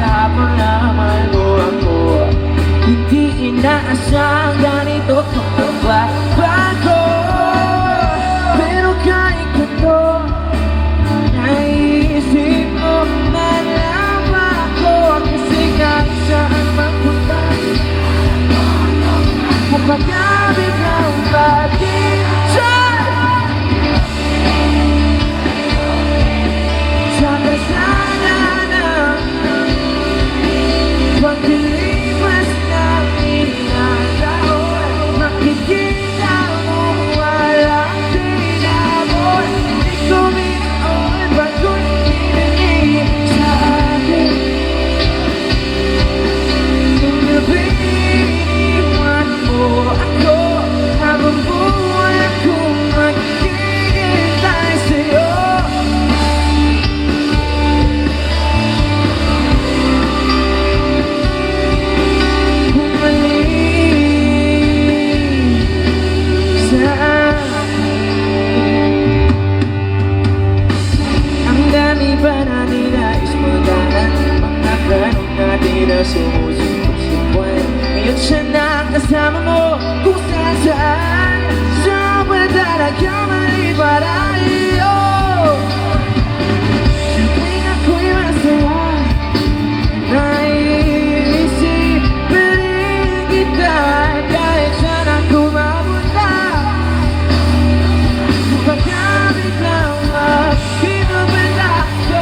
habang naman mo ako. Hindi inaasang ganito magbabago. Pero kahit ito, naiisip mo na lang ba ako? Kasi kahit saan magpunta, mapagkabit ng bagay dyan. Sana na pagkalipas ng ilang taon, makikita mo walang tinapon. Di ko minoon bago't hinihingi sa akin. Nung nabiniwan mo ako, habang buhay akong maghihintay sa'yo. Sumusunod sa buwan, ngayon siya na kasama mo kung saan sobrang talaga mali para iyo. Tuwing ako'y masaya, naiisip pa rin kita kahit saan ako mapunta. Pagkabit lang ang pinupala ko.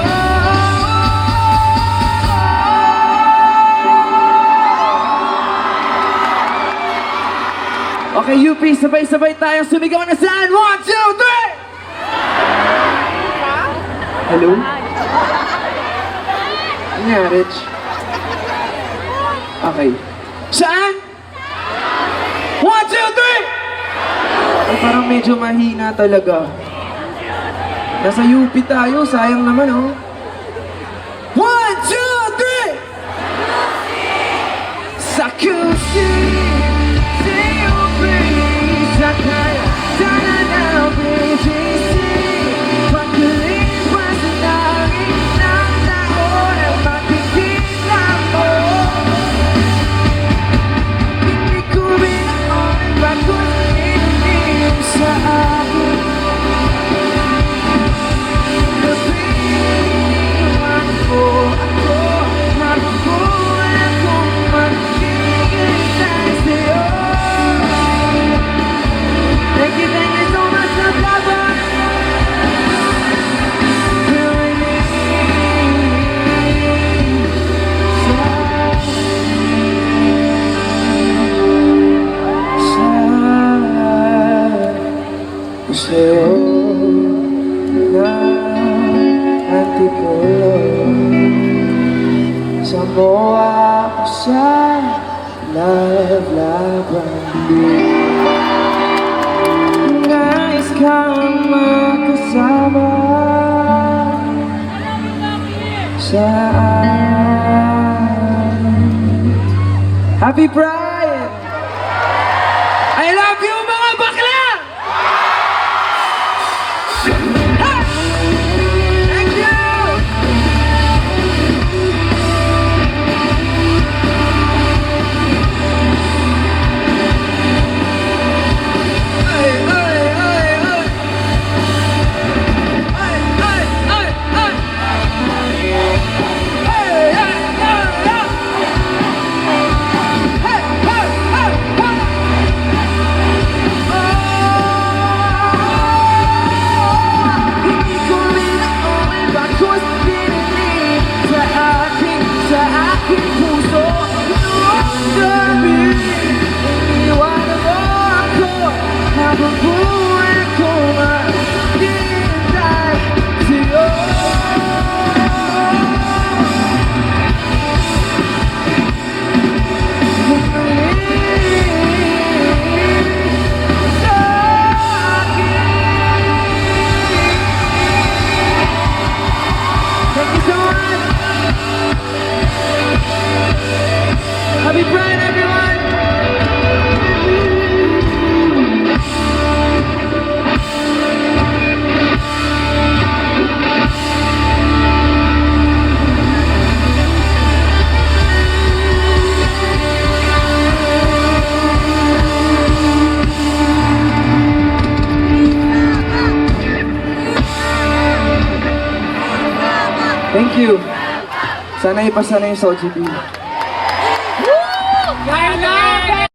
Okay, UP, sabay-sabay tayong sumigaw na saan? 1, 2, 3! Hello? Ano nga, Rich? Okay. Saan? 1, 2, 3! Ay, parang medyo mahina talaga. Nasa UP tayo, sayang naman, oh. 1, 2, 3! Sa Kusi! Sana na BGC, pagkalipas ng ilang taon ay makikita mo. Hindi ko binoon bago't hinihingi sa akin. Nabiniwan mo ako, habang buhay akong maghihintay sa'yo. Thank you so much, Papa. Sa'yo na antipolo, sa moa ko sa laglaban. Nais kang makasama saan. Happy Pride! I love you mga bakla! Ha! Thank you! Hey! Thank you. Sana ipasa na yung Soji B. Carla!